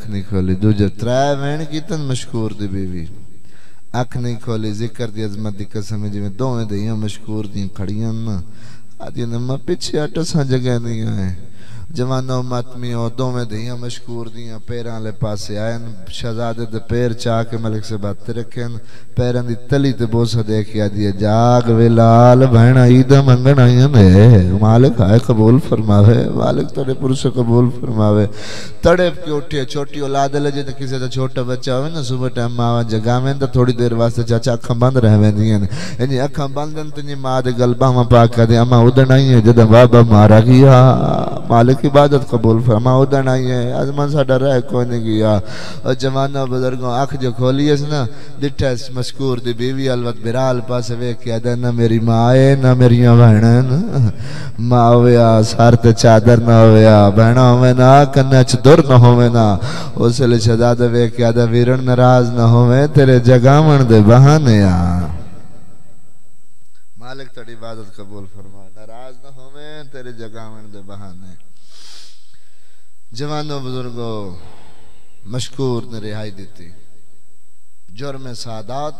अख नहीं खोली दूजे त्रै वैन कीतन मशकूर दी बीवी अख नहीं खोली जिक्र दी अजमत दी कसम जिवें दोवें दईयां मशकूर दी खड़ियां ना आदि मैं पीछे हट सा जगह नहीं है जवानो मतमी हो दोवें दईयां मशकूर दियां पैरां वाले पासे आए शहजादे दे पैर चा के मलिक से बात रखे पैरां दी तली ते बोसा दे के आदि जाग वे लाल भैन ईद मंगण आईयां ने मालिक आए कबूल फरमावे मालिक तेरे पुरुष कबूल फरमावे तड़प के उठे छोटी औलाद ले जे किसी दा छोटा बच्चा होवे ना सुबह टाइम मां जगावे तो थोड़ी देर वास्ते चाचा अखां बंद रह वेंदियां ने इनी अखां बंद ते मां दे गल बाहां पा के दे अम्मा उदण आई है जद बाबा मारा गया मालिक इबादत कबूल फरमा उदण आई है अजमान साडा रह कोई नहीं गया और जवाना बुजुर्गों अख जो खोलियस ना दिठा मशकूर दी बीवी अलवत बिराल पास वेख के आदा ना मेरी मां है ना मेरिया बहन मां होया सर ते चादर ना होया बहना होवे ना कन्ने च दुर ना होवे ना उसले शहजादा वेख के आदा वीरन नाराज ना होवे तेरे जगावण दे बहाने आ मालिक तेरी इबादत कबूल फरमा नाराज ना होवे तेरे जगावण दे बहाने जवानों बुजुर्गों मशकूर ने रिहाई दी जुर्म सादात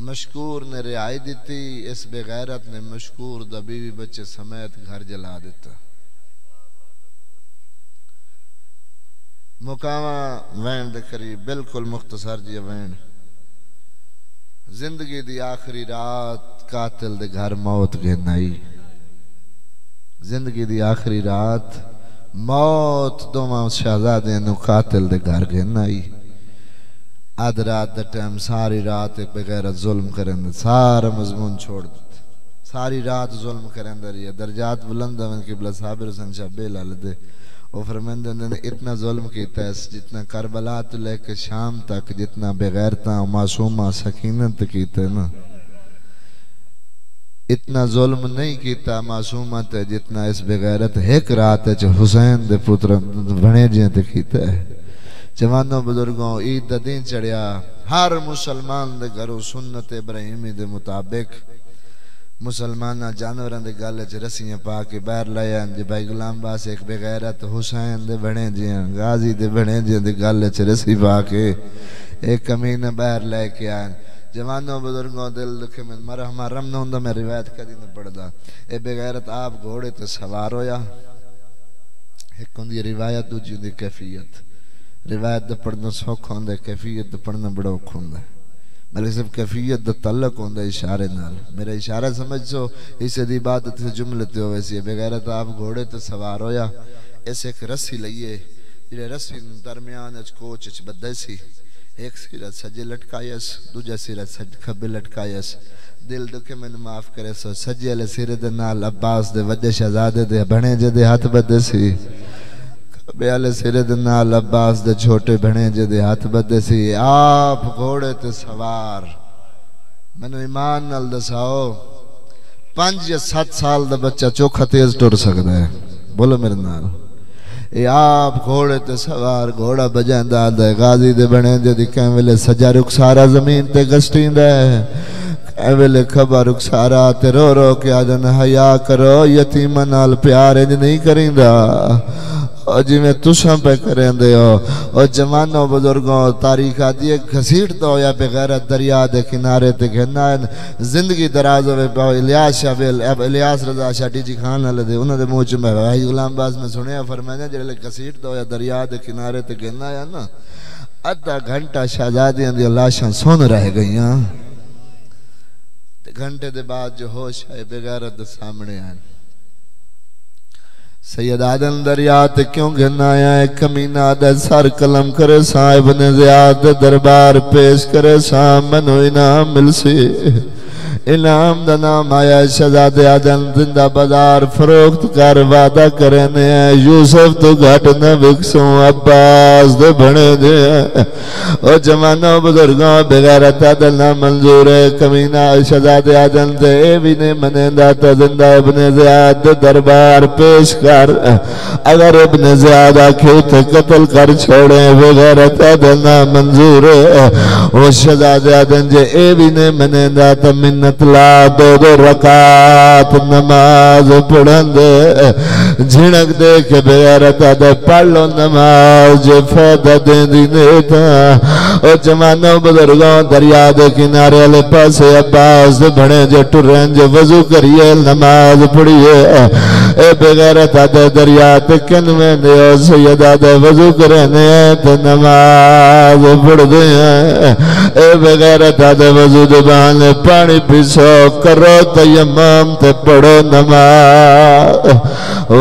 मशकूर ने रिहाई दी इस बेगैरत ने मशकूर दा बीवी बच्चे समेत घर जला दिता मुकामा वैन दे करीब बिल्कुल मुख्तसर जी वैन जिंदगी दी आखिरी रात कातिल दे घर मौत घेन आई जिंदगी दी आखिरी रात मौत दोवां शहजादे नु कातिल दे घर घेन आई आध रात दा टाइम सारी रात बगैर जुल्म करन सारा मजमून छोड़ दिता सारी रात जुल्म करन रही दर्जात बुलंद हवन किबला साबिर हुसैन शाह बेलाल दे वो फरमांदे ने इतना जुल्म कीता है जितना करबला तो लेके शाम तक जितना बेगैरता मासूमा सकीनत कीते ना इतना जुल्म नहीं कीता मासूमत है जितना इस बेगैरत एक रात हुसैन दे पुत्र बने जे ते कीता है जवानों बुजुर्गों ईद दा दिन चढ़िया हर मुसलमान दे घरों सुन्नत इब्राहिमी दे मुताबिक मुसलमान जानवरों के गल च रस्सियां पा के बाहर लाया जी भाई गुलाम बास एक बेगैरत हुसैन दे बने जियां गाजी दे बने जियां दे गल च रस्सी पा के एक कमीना बाहर लेके आए जवानों बुजुर्गों दिल दुखे में मर हमारा रम न होंदा मैं रिवायत कदी नहीं पढ़दा ए बेगैरत आप घोड़े ते सवार होया एक होंदी रिवायत दूजी होंदी कैफियत रिवायत दा पढ़ना सौखा होंदा कैफियत दा पढ़ना बड़ा औखा होंदा मेरे सिर्फ कैफियत दा तल्लक होंदा इशारे नाल मेरा इशारा समझो इस दी इबादत से जुमले ते होवे सी बेगैरत आप घोड़े ते सवार होया ऐसे एक रस्सी लईए जेड़े रस्सी दरमियान च कोच च बद्दे सी एक सिरा सजे लटकायस दूजा सिरा खब्बे लटकायस दिल दुखे मैंने माफ करे सो सजे वाले सिरे दे नाल अब्बास दे वड्डे शहजादे दे बणे जे दे हाथ बद्दे सी खब्बे वाले सिरे दे नाल अब्बास दे छोटे बणे जे दे हाथ बद्दे सी आप घोड़े ते सवार मैंने ईमान नाल दसाओ 5 या 7 साल दा बच्चा चोखा तेज टुर सकदा है बोलो मेरे नाल ए आप घोड़े ते सवार घोड़ा बजांदा दे गाजी दे बने जदी कै वेले सजा रुखसारा जमीन ते गस्टींदा है कै वेले खबा रुखसारा ते रो रो के आदन हया करो यतीमा नाल प्यार इंज नहीं करिंदा और जिवें तुसां पे करेंदे हो और जवानों बुजुर्गों तारीख आदि घसीट दो या बेगैरत दरिया दे किनारे ते घेना जिंदगी दराज होवे इलियास शाह इलियास रजा शाह टीजी खान वाले दे उन्हां दे मुंह च मैं भाई गुलाम बास में सुनिया फरमाया जेड़े घसीट दो या दरिया दे किनारे ते घेना है ना आधा घंटा शहजादियां दी लाशां सुन रह गईयां ते घंटे दे बाद जो होश आए बेगैरत दे सामने आए सैयद आदम दरिया ते क्यों घनाया है कमीना दे सर कलम करे साहिब ने ज़ियाद दरबार पेश करे साम मनो इनाम मिलसी इनाम दा नाम आया शहजादे आदम जिंदा बाजार फरोख्त कर वादा करने यूसुफ तो घट न विकसों अब्बास दे बने दे ओ जमाना बुजुर्गों बेगैरत आदम ना मंजूर है कमीना शहजादे आदम दे ए भी ने मनेंदा तो जिंदा इब्ने ज़ियाद दरबार पेश कर अगर इब्ने ज़ियाद आखे तो कत्ल कर छोड़े बेगैरत आदम ना मंजूर है ओ शहजादे आदम जे ए भी ने मनेंदा तो मिन्नत मतला दो दो रकात नमाज पढ़ंद झिणक दे के बेगैरत दे पढ़ लो नमाज फायदा देंदी नेता ओ जमानो बुजुर्गों दरिया दे किनारे वाले पासे अब्बास बने जो टुरन जो वजू करिए नमाज पढ़िए ए बेगैरत दे दरिया ते कन में दे सैयदा दे वजू करने ते नमाज पढ़ दे ए बेगैरत दे वजू दे बहाने पानी पीसो करो तयम्मुम ते पढ़ो नमाज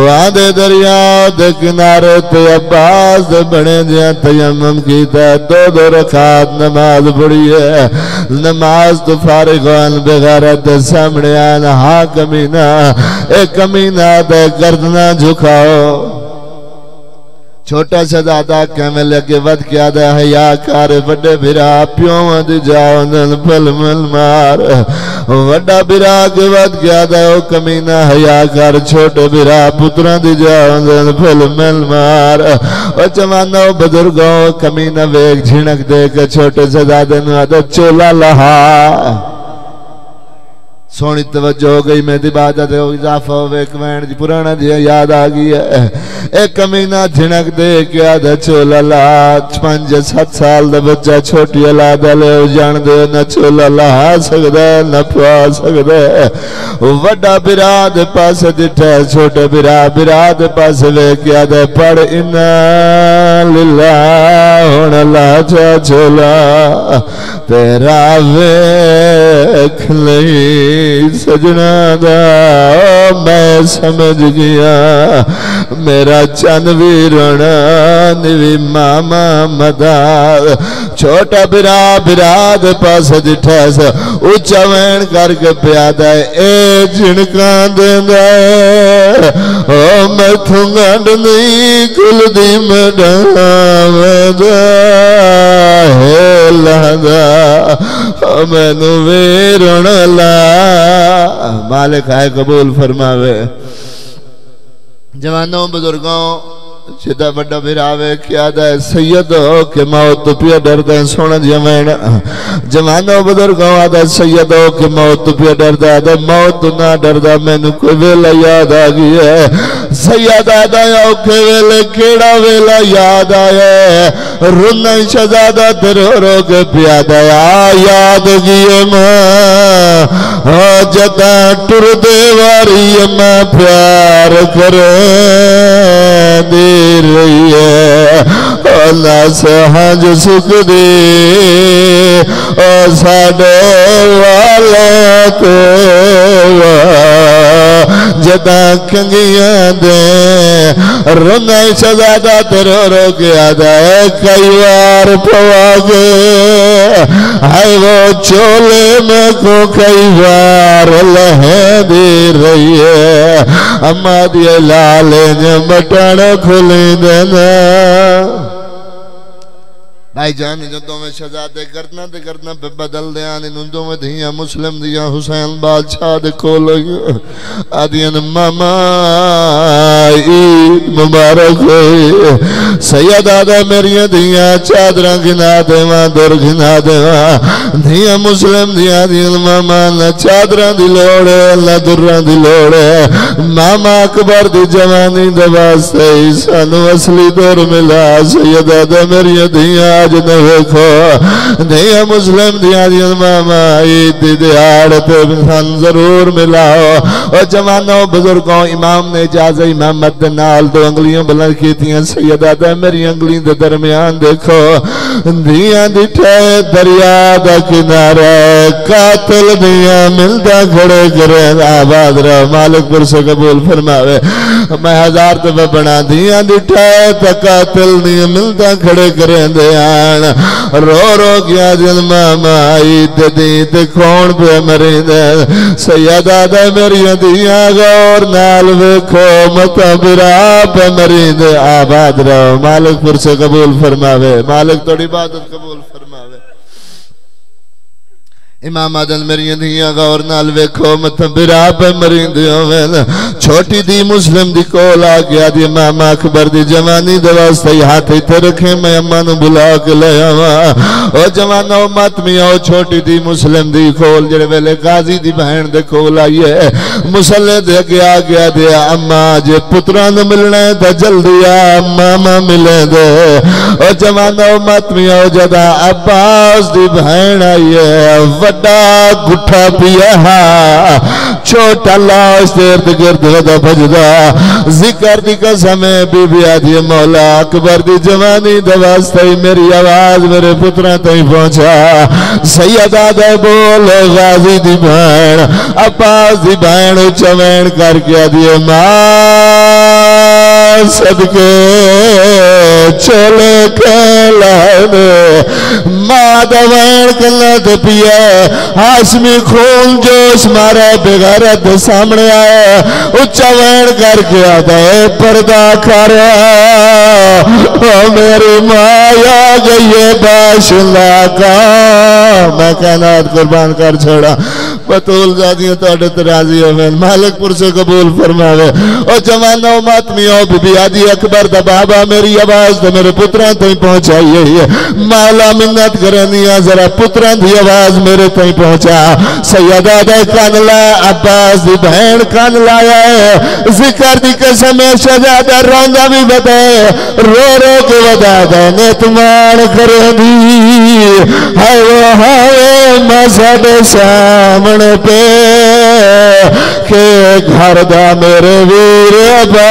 वादे दरिया दे किनारे ते अब्बास दे बने जिया तयम्मुम कीता दो दो रकात नमाज पढ़ी है नमाज तो फारिग होन बेगैरत दे सामने आन हाँ कमीना ए कमीना दे गर्दना झुकाओ छोटा शहजादा कैमें लगे वध क्या दे हया कार बड़े बिरा प्यों दी जाओ नल फल मल मार वड्डा बिरा के वध क्या दे ओ कमीना हया कर छोटे बिरा पुत्रा दी जाओ नल फल मल मार ओ जवानो बुजुर्गों कमीना वेग झिणक दे के छोटे शहजादे नु आदत चोला लहा सोनी तवज्जो हो गई मेरी इबादत हो इजाफा हो कमैंड जी पुराना जी याद आ गई है एक कमीना झिणक दे के आधा चोला ला 5-7 साल दा बच्चा छोटी औलाद ले जान दे न चोला ला सकदा न पा सकदा वड्डा बिरा दे पासे दिठा छोटे बिरा दे पासे वे के आधा पढ़ इन्ना लिल्लाह हुन ला चोला तेरा वेख लई सजना दा मैं समझ गया मेरा चन भी रोना निवी मामा मदा छोटा बिरा दे पास दिठा उच्चा वैन करके प्यादा ए झिणका देंदा ओ मैं थुंगंड नहीं कुल दी मडावदा है लहदा मैनू वे रोना ला मालिक है कबूल फरमावे जवानों बुजुर्गों जिदा बड़ा बिरावे क्या दे सैयद हो के मौत पिया डरदा सोना जमैन जवानों बुजुर्गों आदा सैयद हो के मौत पिया डरदा दे मौत ना डरदा मैनू कोई वेला याद आ गई है सैयद आदा औखे वेले केड़ा वेला याद आया रुना शहजादा तेरे रो के पिया दया याद गिए मां जदा टुर दे वारी मां प्यार करे दे रही है नस हंज सुख दे साडे वाले को जदा कंगिया दे रोना शहजादा तेरे रो के आदा कई बार पवा गए है वो चोले में को कई बार लह दे रही है अम्मा दिए लाले ने मटन खुले देना भाई जान जो में शहजादे करना ते करना पे बदल दे आने नुंदो में धिया मुस्लिम दिया हुसैन बादशाह दे कोल आदियन मामा ईद मुबारक हो सैयदा मेरिया दिया चादरा गिना देवा दुर गिना देवा धिया मुस्लिम दिया दियन मामा न चादरा दी लोड़ न दुर्रा दी लोड़ मामा अकबर दी जवानी दे वास्ते सानू असली दौर मिला सैयदा मेरिया दिया आज न देखो नहीं मुस्लिम दिया मामा ईद दिहाड़ पे जरूर मिलाओ और जवानों बुजुर्गों इमाम ने इजाजत इमामत नाल दो अंगलियां बुलंद कीतियां सैयदा मेरी अंगली दे दरमियान देखो दिया दिठे दरिया दा किनारा कातिल दिया मिलदा खड़े करे आबाद रहो मालिकपुर से कबूल फरमावे मैं 1000 दफा बना दिया दिठे ते कातिल दिया मिलदा खड़े करे दे रो रो गया दिल मामा ईद दी कौन पे मरी दे सैयदा दे मेरी दिया गौर नाल वेखो मता बिरा पे मरी दे आबाद रहो मालिकपुर से कबूल फरमावे मालिक थोड़ी इबादत कबूल फरमावे इमाम आदल मेरिया धियां गौर नाल वेखो मत बिरा पे मरिंदे होवे छोटी दी मुस्लिम दी कोल आ गया दी इमाम अकबर दी जवानी दे वास्ते हाथ इथे रखे मैं अम्मा नु बुला के ले आवा ओ जवानो मत मिया ओ छोटी दी मुस्लिम दी कोल जेड़े वेले गाजी दी बहन दे कोल आई है मुसल्ले दे अगे आ गया दे अम्मा जे पुत्रा नु मिलना है तो जल्दी आ मामा मिले दे ओ जवानो मत मिया ओ जदा अब्बास दी बहन आई है गुठा पिया छोटा लाश इर्द गिर्द वदा भजदा जिक्र दी कसम बीबी आदि मौला अकबर दी जवानी दे वास्ते मेरी आवाज मेरे पुत्रा तई पहुंचा सैयदा दे बोल गाजी दी बहन अब्बास दी बहन चवैन करके आदि मां सदके चले खेला मां दवैन कला ते पिया हाशमी खून जोश मारा बेगैरत सामने आया उच्चा वैन करके आता है पर्दा कर मेरी माया गई है बाशिंदा का मैं कायनात कुर्बान कर छोड़ा बतूल जादियां तोड़े ते राजी होवे मालिकपुर से कबूल फरमावे ओ जवानो मातमी ओ बीबी आदि अकबर दा बाबा मेरी आवाज तो मेरे पुत्रा तई पहुंचाई है मौला मिन्नत करनिया जरा पुत्रा दी आवाज मेरे तई पहुंचा सैयदा दे कान ला अब्बास दी बहन कान लाया है जिक्र दी कसम शहजादा रोंदा भी बताए रो रो के बता दे ने तुमान करेंदी हाय वो हाय मजहब सामने पे के घर दा मेरे वीर अब्बा